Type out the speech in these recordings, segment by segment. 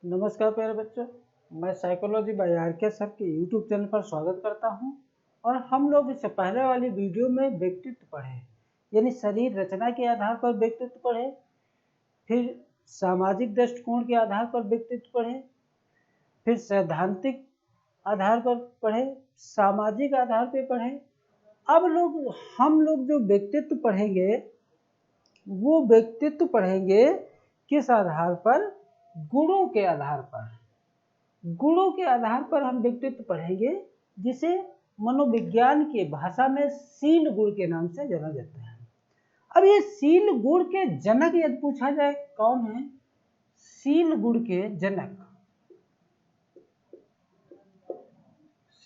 नमस्कार प्यारे बच्चों, मैं साइकोलॉजी बाय आर.के. सर के यूट्यूब चैनल पर स्वागत करता हूं। और हम लोग इससे पहले वाली वीडियो में व्यक्तित्व पढ़े, यानी शरीर रचना के आधार पर व्यक्तित्व पढ़े, फिर सामाजिक दृष्टिकोण के आधार पर व्यक्तित्व पढ़े, फिर सैद्धांतिक आधार पर पढ़े, सामाजिक आधार पर पढ़े। अब हम लोग जो व्यक्तित्व पढ़ेंगे वो व्यक्तित्व पढ़ेंगे किस आधार पर? गुणों के आधार पर। गुणों के आधार पर हम व्यक्तित्व पढ़ेंगे, जिसे मनोविज्ञान की भाषा में शील गुण के नाम से जाना जाता है। अब ये शील गुण के जनक यदि पूछा जाए कौन है? शील गुण के जनक,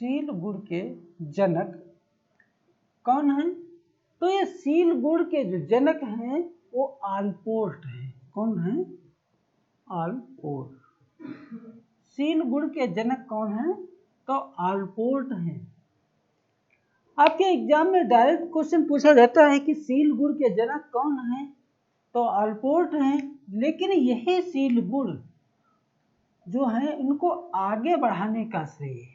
शील गुण के जनक कौन है? तो ये शील गुण के जो जनक हैं वो आलपोर्ट हैं। कौन है? आलपोर्ट। शील गुण के जनक कौन है? तो आलपोर्ट हैं। आपके एग्जाम में डायरेक्ट क्वेश्चन पूछा जाता है कि शील गुण के जनक कौन है? तो आलपोर्ट हैं। लेकिन यही शील गुण जो है इनको आगे बढ़ाने का श्रेय,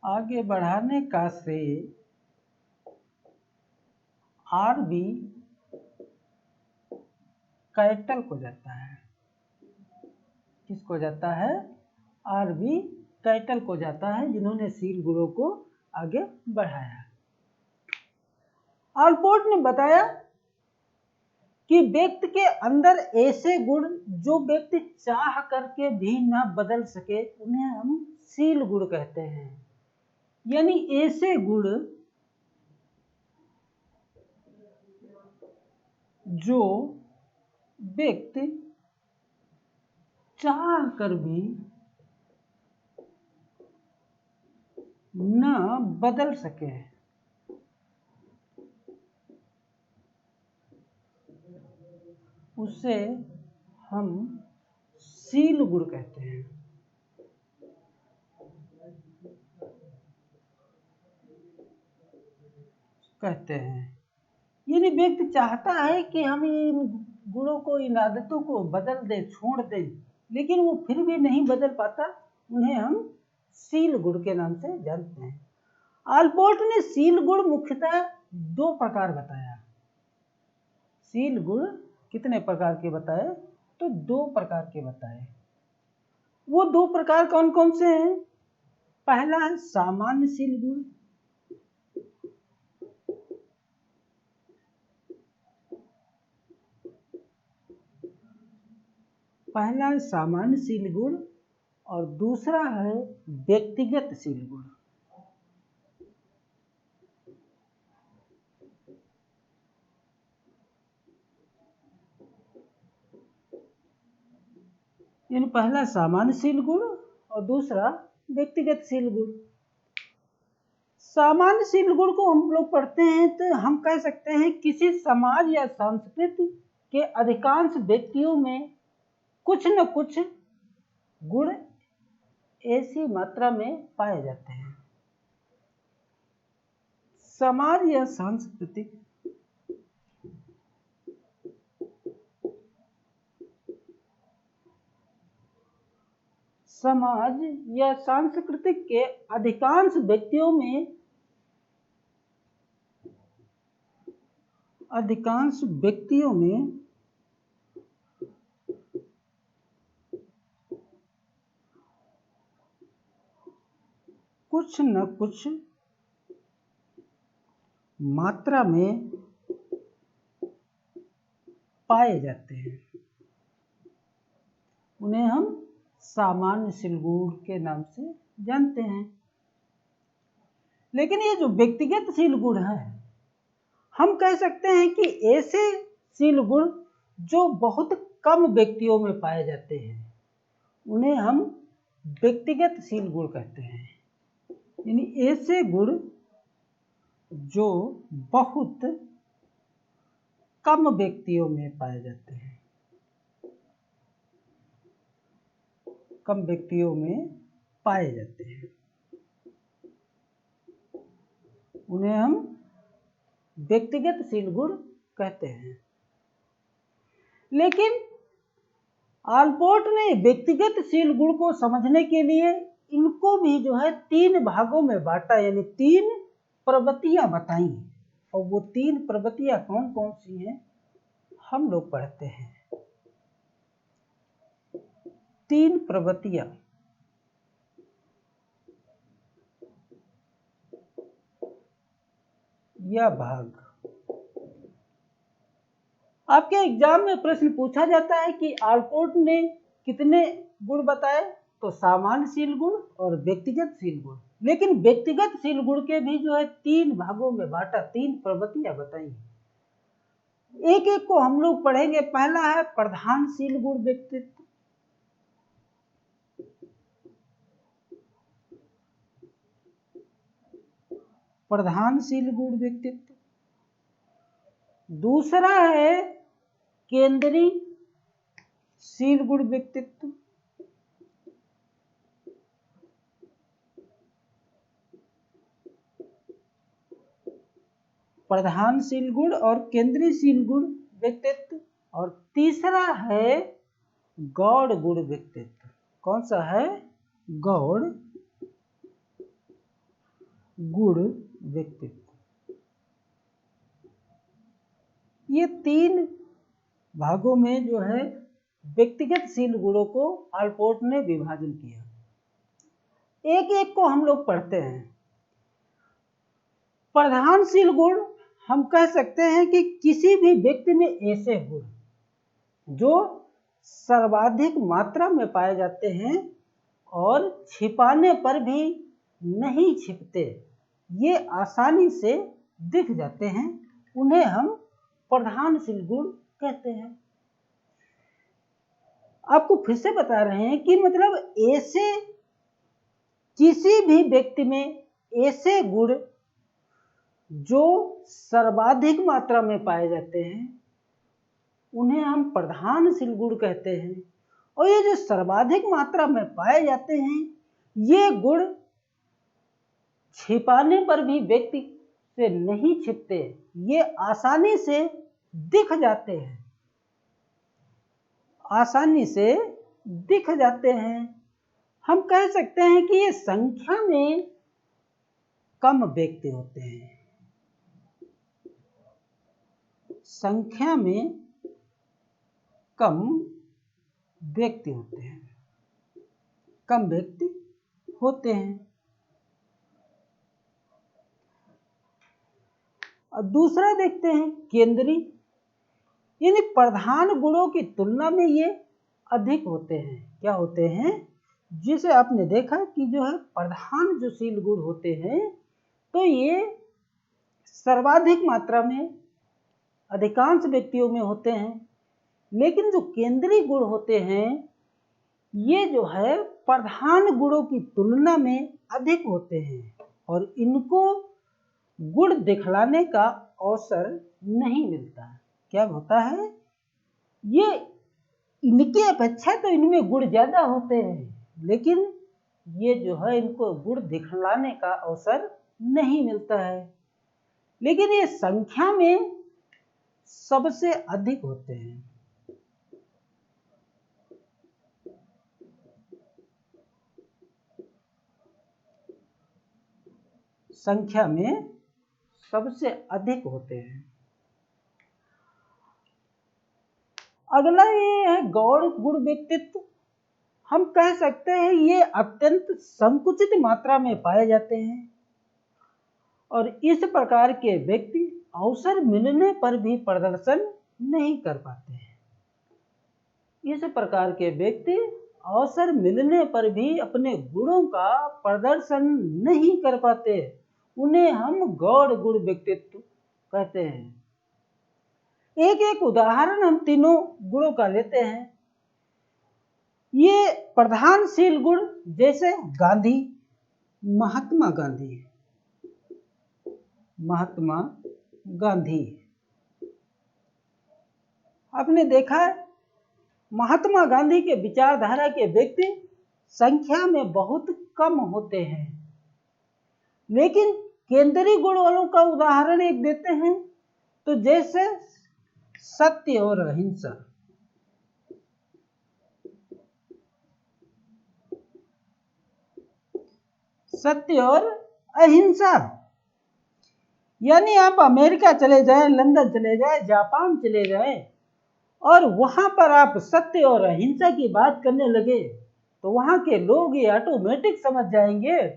आगे बढ़ाने का श्रेय आर.बी. कैटल को जाता है। किसको जाता है? आर.बी. कैटल को जाता है, जिन्होंने शील गुणों को आगे बढ़ाया। आलपोर्ट ने बताया कि व्यक्ति के अंदर ऐसे गुण जो व्यक्ति चाह करके भी ना बदल सके, उन्हें हम शील गुण कहते हैं। यानी ऐसे गुण जो व्यक्ति चाह कर भी न बदल सके, उसे हम शील गुण कहते हैं। यानी व्यक्ति चाहता है कि हम इन गुणों को, इन आदतों को बदल दें, छोड़ दें, लेकिन वो फिर भी नहीं बदल पाता, उन्हें हम शील गुण के नाम से जानते हैं। आलपोर्ट ने शील गुण मुख्यतः दो प्रकार बताया। शील गुण कितने प्रकार के बताए? तो दो प्रकार के बताए। वो दो प्रकार कौन कौन से हैं? पहला है सामान्य शील गुण, पहला है सामान्य शील गुण और दूसरा है व्यक्तिगत शील गुण। यानी पहला सामान्य शील गुण और दूसरा व्यक्तिगत शील गुण। सामान्य शील गुण को हम लोग पढ़ते हैं तो हम कह सकते हैं किसी समाज या संस्कृति के अधिकांश व्यक्तियों में कुछ न कुछ गुण ऐसी मात्रा में पाए जाते हैं। समाज या सांस्कृतिक के अधिकांश व्यक्तियों में कुछ न कुछ मात्रा में पाए जाते हैं। उन्हें हम सामान्य शील गुण के नाम से जानते हैं। लेकिन ये जो व्यक्तिगत शील गुण है, हम कह सकते हैं कि ऐसे शील गुण जो बहुत कम व्यक्तियों में पाए जाते हैं, उन्हें हम व्यक्तिगत शील गुण कहते हैं। यानी ऐसे गुण जो बहुत कम व्यक्तियों में पाए जाते हैं, कम व्यक्तियों में पाए जाते हैं, उन्हें हम व्यक्तिगत शील गुण कहते हैं। लेकिन आलपोर्ट ने व्यक्तिगत शील गुण को समझने के लिए इनको भी जो है 3 भागों में बांटा, यानी 3 प्रवृत्तियां बताई। और वो 3 प्रवृत्तियां कौन कौन सी हैं हम लोग पढ़ते हैं। 3 प्रवृत्तियां। या भाग। आपके एग्जाम में प्रश्न पूछा जाता है कि आलपोर्ट ने कितने गुण बताए, तो सामान्यशील गुण और व्यक्तिगतशील गुण। लेकिन व्यक्तिगतशील गुण के भी जो है 3 भागों में बांटा, 3 प्रवृत्तियां बताई। एक एक को हम लोग पढ़ेंगे। पहला है प्रधानशील गुण व्यक्तित्व। प्रधानशील गुण व्यक्तित्व। दूसरा है केंद्रीय शील गुण व्यक्तित्व। प्रधानशील गुण और केंद्रीयशील गुण व्यक्तित्व। और तीसरा है गौड़ गुण व्यक्तित्व। कौन सा है? गौड़ गुण व्यक्तित्व। ये 3 भागों में जो है व्यक्तिगतशील गुणों को आलपोर्ट ने विभाजन किया। एक एक को हम लोग पढ़ते हैं। प्रधानशील गुण हम कह सकते हैं कि किसी भी व्यक्ति में ऐसे गुण जो सर्वाधिक मात्रा में पाए जाते हैं और छिपाने पर भी नहीं छिपते, ये आसानी से दिख जाते हैं, उन्हें हम प्रधानशील गुण कहते हैं। आपको फिर से बता रहे हैं कि मतलब ऐसे किसी भी व्यक्ति में ऐसे गुण जो सर्वाधिक मात्रा में पाए जाते हैं उन्हें हम प्रधानशील गुण कहते हैं। और ये जो सर्वाधिक मात्रा में पाए जाते हैं ये गुण छिपाने पर भी व्यक्ति से नहीं छिपते, ये आसानी से दिख जाते हैं, आसानी से दिख जाते हैं। हम कह सकते हैं कि ये संख्या में कम व्यक्ति होते हैं। संख्या में कम व्यक्ति होते हैं, कम व्यक्ति होते हैं। और दूसरा देखते हैं केंद्रीय, यानी प्रधान गुणों की तुलना में ये अधिक होते हैं। क्या होते हैं? जिसे आपने देखा कि जो है प्रधान जो शील गुण होते हैं तो ये सर्वाधिक मात्रा में अधिकांश व्यक्तियों में होते हैं। लेकिन जो केंद्रीय गुण होते हैं ये जो है प्रधान गुणों की तुलना में अधिक होते हैं और इनको गुण दिखलाने का अवसर नहीं मिलता। क्या होता है? ये इनके अपेक्षा तो इनमें गुण ज्यादा होते हैं, लेकिन ये जो है इनको गुण दिखलाने का अवसर नहीं मिलता है। लेकिन ये संख्या में सबसे अधिक होते हैं। संख्या में सबसे अधिक होते हैं। अगला ये है गौड़ गुण व्यक्तित्व। हम कह सकते हैं ये अत्यंत संकुचित मात्रा में पाए जाते हैं और इस प्रकार के व्यक्ति अवसर मिलने पर भी प्रदर्शन नहीं कर पाते हैं। इस प्रकार के व्यक्ति अवसर मिलने पर भी अपने गुणों का प्रदर्शन नहीं कर पाते, उन्हें हम गौड़ गुण व्यक्तित्व कहते हैं। एक एक उदाहरण हम तीनों गुणों का लेते हैं। ये प्रधानशील गुण जैसे गांधी, महात्मा गांधी, महात्मा गांधी। आपने देखा है महात्मा गांधी के विचारधारा के व्यक्ति संख्या में बहुत कम होते हैं। लेकिन केंद्रीय गुण वालों का उदाहरण एक देते हैं तो जैसे सत्य और अहिंसा। सत्य और अहिंसा। यानी आप अमेरिका चले जाएं, लंदन चले जाएं, जापान चले जाएं और वहां पर आप सत्य और अहिंसा की बात करने लगे तो वहां के लोग ये ऑटोमेटिक समझ जाएंगे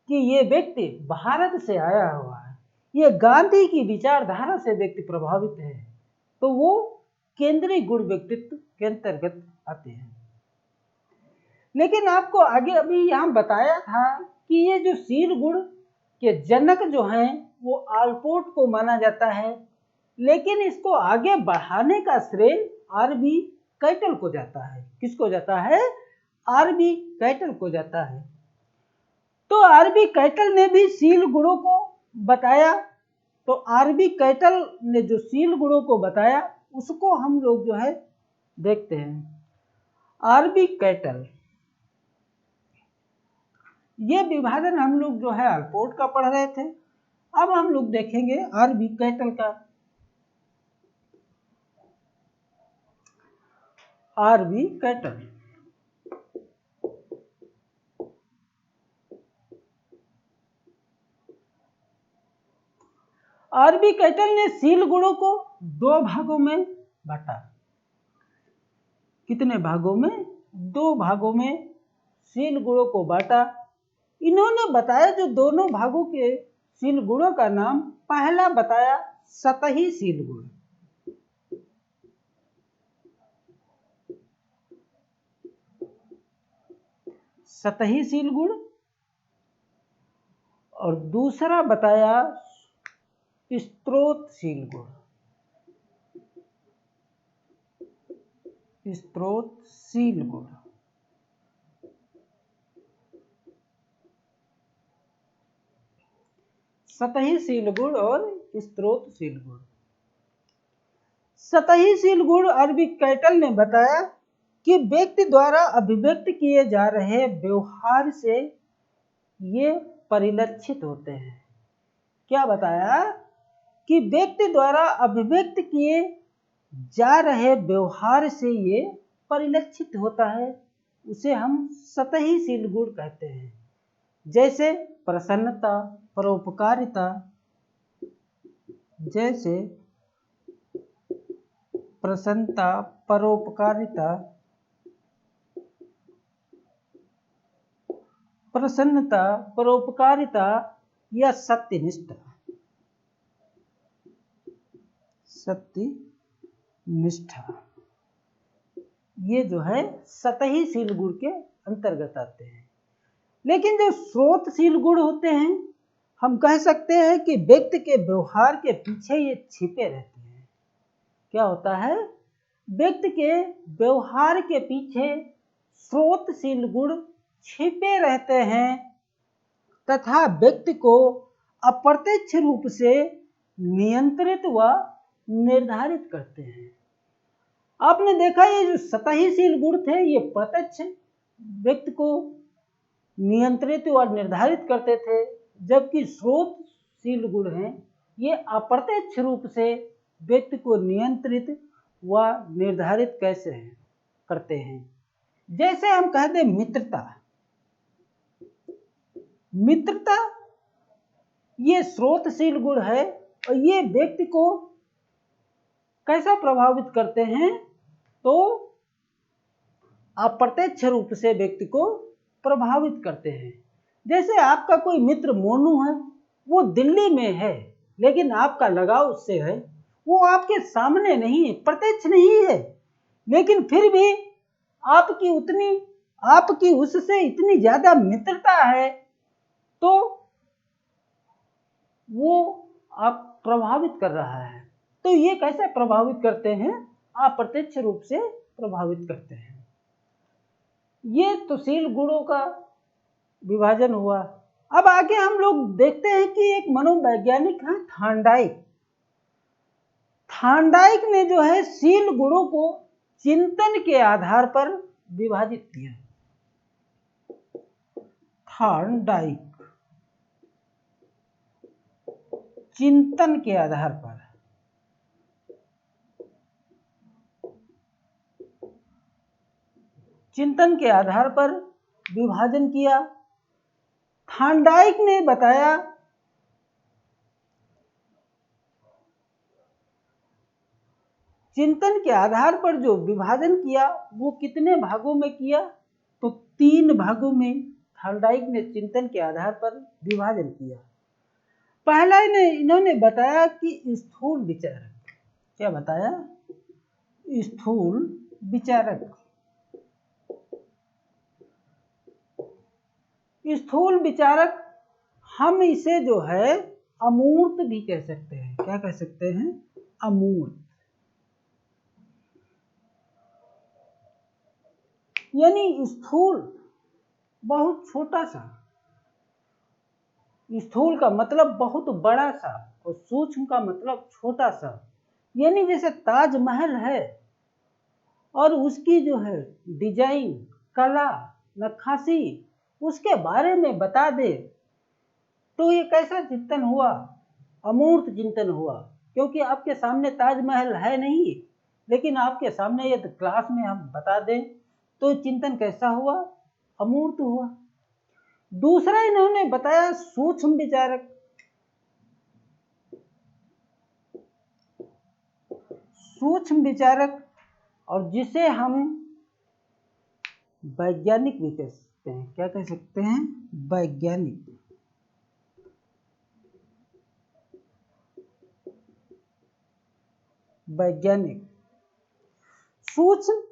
कि ये व्यक्ति भारत से आया हुआ है, ये गांधी की विचारधारा से व्यक्ति प्रभावित है, तो वो केंद्रीय गुण व्यक्तित्व के अंतर्गत आते हैं। लेकिन आपको आगे अभी यहाँ बताया था कि ये जो शील गुण के जनक जो हैं वो आलपोर्ट को माना जाता है, लेकिन इसको आगे बढ़ाने का श्रेय आरबी कैटल को जाता है। किसको जाता है? आरबी कैटल को जाता है। तो आरबी कैटल ने भी शील गुणों को बताया। तो आरबी कैटल ने जो शील गुणों को बताया उसको हम लोग जो है देखते हैं। आरबी कैटल, ये विभाजन हम लोग जो है आलपोर्ट का पढ़ रहे थे, अब हम लोग देखेंगे आरबी कैटल का। आरबी कैटल आरबी कैटल ने शील गुणों को दो भागों में बांटा। कितने भागों में? दो भागों में शील गुणों को बांटा। इन्होंने बताया जो दोनों भागों के शील गुणों का नाम, पहला बताया सतही शील गुण। सतही शील गुण। और दूसरा बताया स्त्रोतशील गुण। स्त्रोतशील गुण। सतही शील गुण और स्त्रोतशील गुण। सतही शील गुण आरबी कैटल ने बताया कि व्यक्ति द्वारा अभिव्यक्त किए जा रहे व्यवहार से ये परिलक्षित होते हैं। क्या बताया? कि व्यक्ति द्वारा अभिव्यक्त किए जा रहे व्यवहार से ये परिलक्षित होता है, उसे हम सतही शील गुण कहते हैं। जैसे प्रसन्नता, परोपकारिता, जैसे प्रसन्नता, परोपकारिता, प्रसन्नता, परोपकारिता या सत्यनिष्ठा। सत्यनिष्ठा, ये जो है सतही शील गुण के अंतर्गत आते हैं। लेकिन जो स्रोतशील गुण होते हैं, हम कह सकते हैं कि व्यक्ति के व्यवहार के पीछे ये छिपे रहते हैं। क्या होता है? व्यक्ति के व्यवहार के पीछे स्रोतशील गुण छिपे रहते हैं तथा व्यक्ति को अप्रत्यक्ष रूप से नियंत्रित व निर्धारित करते हैं। आपने देखा ये जो सतही शील गुण थे ये प्रत्यक्ष व्यक्ति को नियंत्रित और निर्धारित करते थे, जबकि स्रोतशील गुण हैं ये अप्रत्यक्ष रूप से व्यक्ति को नियंत्रित व निर्धारित कैसे हैं करते हैं। जैसे हम कहते मित्रता। मित्रता ये स्रोतशील गुण है और ये व्यक्ति को कैसा प्रभावित करते हैं? तो अप्रत्यक्ष रूप से व्यक्ति को प्रभावित करते हैं। जैसे आपका कोई मित्र मोनू है, वो दिल्ली में है लेकिन आपका लगाव उससे है, वो आपके सामने नहीं है, प्रत्यक्ष नहीं है, लेकिन फिर भी आपकी उससे इतनी ज्यादा मित्रता है तो वो आप प्रभावित कर रहा है। तो ये कैसे प्रभावित करते हैं? अप्रत्यक्ष रूप से प्रभावित करते हैं। ये तो शील गुणों का विभाजन हुआ। अब आगे हम लोग देखते हैं कि एक मनोवैज्ञानिक है थार्नडाइक। थार्नडाइक ने जो है शील गुणों को चिंतन के आधार पर विभाजित किया। थार्नडाइक चिंतन के आधार पर विभाजन किया। थार्नडाइक ने बताया चिंतन के आधार पर जो विभाजन किया वो कितने भागों में किया, तो 3 भागों में थार्नडाइक ने चिंतन के आधार पर विभाजन किया। पहला इन्होंने बताया कि स्थूल विचारक, क्या बताया, स्थूल विचारक। स्थूल विचारक हम इसे जो है अमूर्त भी कह सकते हैं। क्या कह सकते हैं, अमूर्त, यानी स्थूल बहुत छोटा सा, स्थूल का मतलब बहुत बड़ा सा और सूक्ष्म का मतलब छोटा सा। यानी जैसे ताजमहल है और उसकी जो है डिजाइन, कला, नक्काशी उसके बारे में बता दे, तो ये कैसा चिंतन हुआ, अमूर्त चिंतन हुआ। क्योंकि आपके सामने ताजमहल है नहीं, लेकिन आपके सामने ये क्लास में हम बता दें तो चिंतन कैसा हुआ, अमूर्त हुआ। दूसरा इन्होंने बताया सूक्ष्म विचारक। सूक्ष्म विचारक और जिसे हम वैज्ञानिक भी कह सकते हैं। क्या कह सकते हैं, वैज्ञानिक। वैज्ञानिक, सूक्ष्म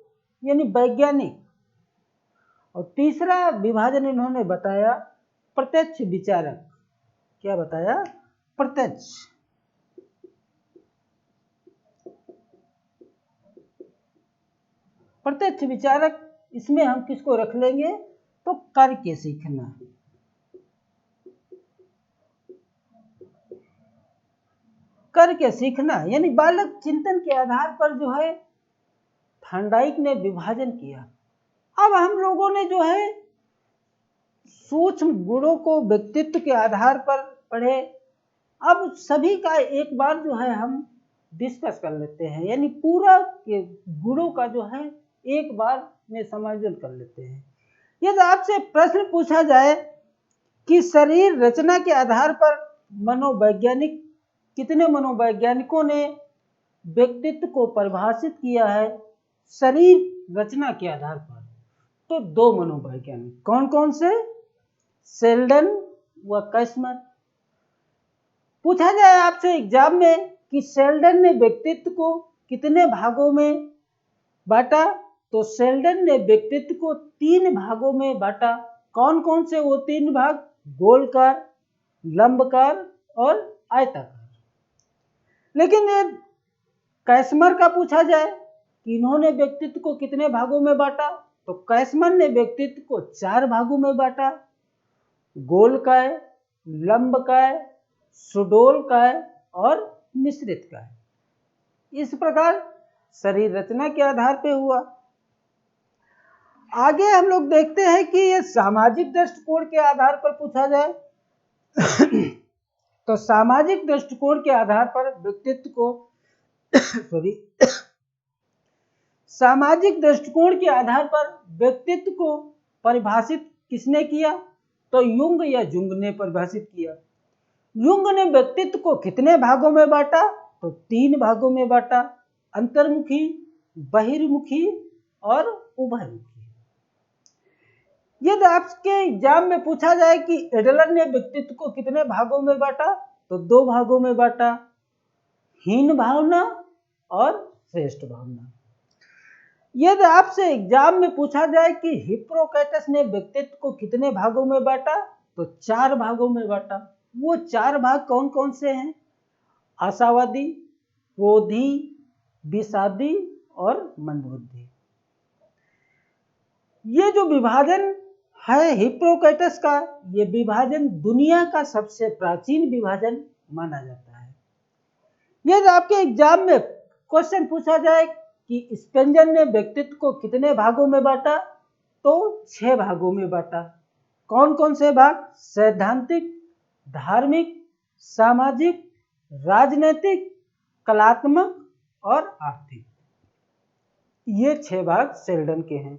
यानी वैज्ञानिक। और तीसरा विभाजन इन्होंने बताया प्रत्यक्ष विचारक। क्या बताया, प्रत्यक्ष। प्रत्यक्ष विचारक, इसमें हम किसको रख लेंगे, तो करके सीखना। करके सीखना यानी बालक चिंतन के आधार पर जो है थार्नडाइक ने विभाजन किया। अब हम लोगों ने जो है सूक्ष्म गुणों को व्यक्तित्व के आधार पर पढ़े। अब सभी का एक बार जो है हम डिस्कस कर लेते हैं, यानी पूरा के गुणों का जो है एक बार में समायोजन कर लेते हैं। यदि आपसे प्रश्न पूछा जाए कि शरीर रचना के आधार पर मनोवैज्ञानिक, कितने मनोवैज्ञानिकों ने व्यक्तित्व को परिभाषित किया है शरीर रचना के आधार पर, तो 2 मनोवैज्ञानिक। कौन कौन से, शेल्डन व कैस्मर। पूछा जाए आपसे एग्जाम में कि शेल्डन ने व्यक्तित्व को कितने भागों में बांटा, तो शेल्डन ने व्यक्तित्व को 3 भागों में बांटा। कौन कौन से वो 3 भाग, गोलाकार, लंबकार और आयताकार। लेकिन ये कैस्मर का पूछा जाए कि इन्होंने व्यक्तित्व को कितने भागों में बांटा, तो कैस्मर ने व्यक्तित्व को 4 भागों में बांटा, गोलकाय, लंबकाय, सुडोलकाय और मिश्रितकाय। इस प्रकार शरीर रचना के आधार पे हुआ। आगे हम लोग देखते हैं कि ये सामाजिक दृष्टिकोण के आधार पर पूछा जाए तो सामाजिक दृष्टिकोण के आधार पर व्यक्तित्व को सामाजिक दृष्टिकोण के आधार पर व्यक्तित्व को परिभाषित किसने किया, तो युंग या जुंग ने परिभाषित किया। युंग ने व्यक्तित्व को कितने भागों में बांटा, तो 3 भागों में बांटा, अंतर्मुखी, बहिर्मुखी और उभयमुखी। यदि आपके एग्जाम में पूछा जाए कि एडलर ने व्यक्तित्व को कितने भागों में बांटा, तो 2 भागों में बांटा, हीन भावना और श्रेष्ठ भावना। यदि आपसे एग्जाम में पूछा जाए कि हिप्पोक्रेटस ने व्यक्तित्व को कितने भागों में बांटा, तो 4 भागों में बांटा। वो 4 भाग कौन कौन से हैं, आशावादी, क्रोधी, विषादी और मंदबुद्धि। ये जो विभाजन है हिप्पोक्रेटस का, ये विभाजन दुनिया का सबसे प्राचीन विभाजन माना जाता है। यदि आपके एग्जाम में क्वेश्चन पूछा जाए कि स्पेंजर ने व्यक्तित्व को कितने भागों में बांटा, तो 6 भागों में बांटा। कौन कौन से भाग, सैद्धांतिक, धार्मिक, सामाजिक, राजनीतिक, कलात्मक और आर्थिक। ये 6 भाग शेल्डन के हैं।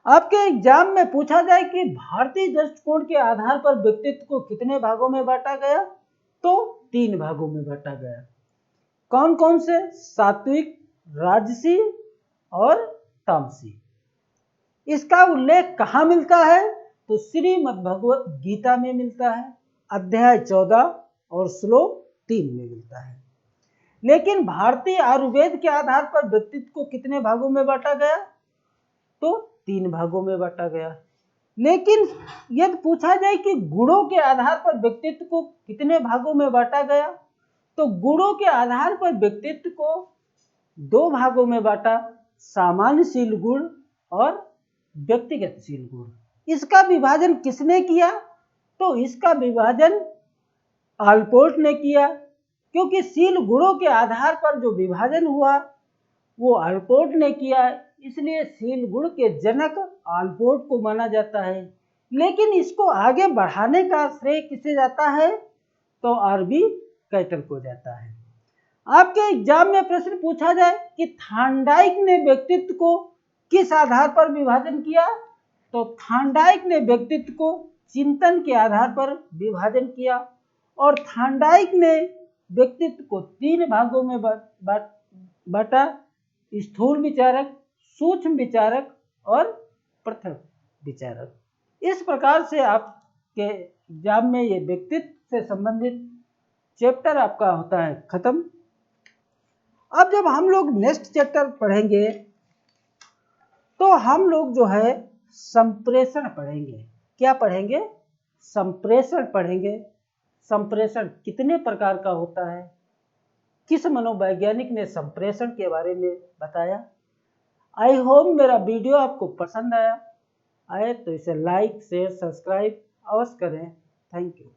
आपके एग्जाम में पूछा जाए कि भारतीय दृष्टिकोण के आधार पर व्यक्तित्व को कितने भागों में बांटा गया, तो 3 भागों में बांटा गया। कौन कौन से? सात्विक, राजसी और तामसी। इसका उल्लेख कहाँ मिलता है? तो श्रीमद् भगवत गीता में मिलता है, अध्याय 14 और श्लोक 3 में मिलता है। लेकिन भारतीय आयुर्वेद के आधार पर व्यक्तित्व को कितने भागों में बांटा गया? तो 3 भागों में बांटा गया। लेकिन यदि पूछा जाए कि गुणों के आधार पर व्यक्तित्व को कितने भागों में बांटा गया, तो गुणों के आधार पर व्यक्तित्व को 2 भागों में बांटा, सामान्यशील गुण और व्यक्तिगतशील गुण। इसका विभाजन किसने किया? तो इसका विभाजन आलपोर्ट ने किया, क्योंकि शील गुणों के आधार पर जो विभाजन हुआ वो आलपोर्ट ने किया, इसलिए शील गुण के जनक आलपोर्ट को माना जाता है। लेकिन इसको आगे बढ़ाने का श्रेय किसे जाता है? तो आरबी कैटल को जाता है। आपके एग्जाम में प्रश्न पूछा जाए कि थार्नडाइक ने व्यक्तित्व को किस आधार पर विभाजन किया, तो थार्नडाइक ने व्यक्तित्व को चिंतन के आधार पर विभाजन किया, और थार्नडाइक ने व्यक्तित्व को 3 भागों में बांटा, स्थूल विचारक, सूक्ष्म विचारक और पृथक विचारक। इस प्रकार से आपके एग्जाम में ये व्यक्तित्व से संबंधित चैप्टर आपका होता है खत्म। अब जब हम लोग नेक्स्ट चैप्टर पढ़ेंगे तो हम लोग जो है संप्रेषण पढ़ेंगे। क्या पढ़ेंगे? संप्रेषण पढ़ेंगे। संप्रेषण कितने प्रकार का होता है, किस मनोवैज्ञानिक ने संप्रेषण के बारे में बताया। आई होप मेरा वीडियो आपको पसंद आए तो इसे लाइक, शेयर, सब्सक्राइब अवश्य करें। Thank you.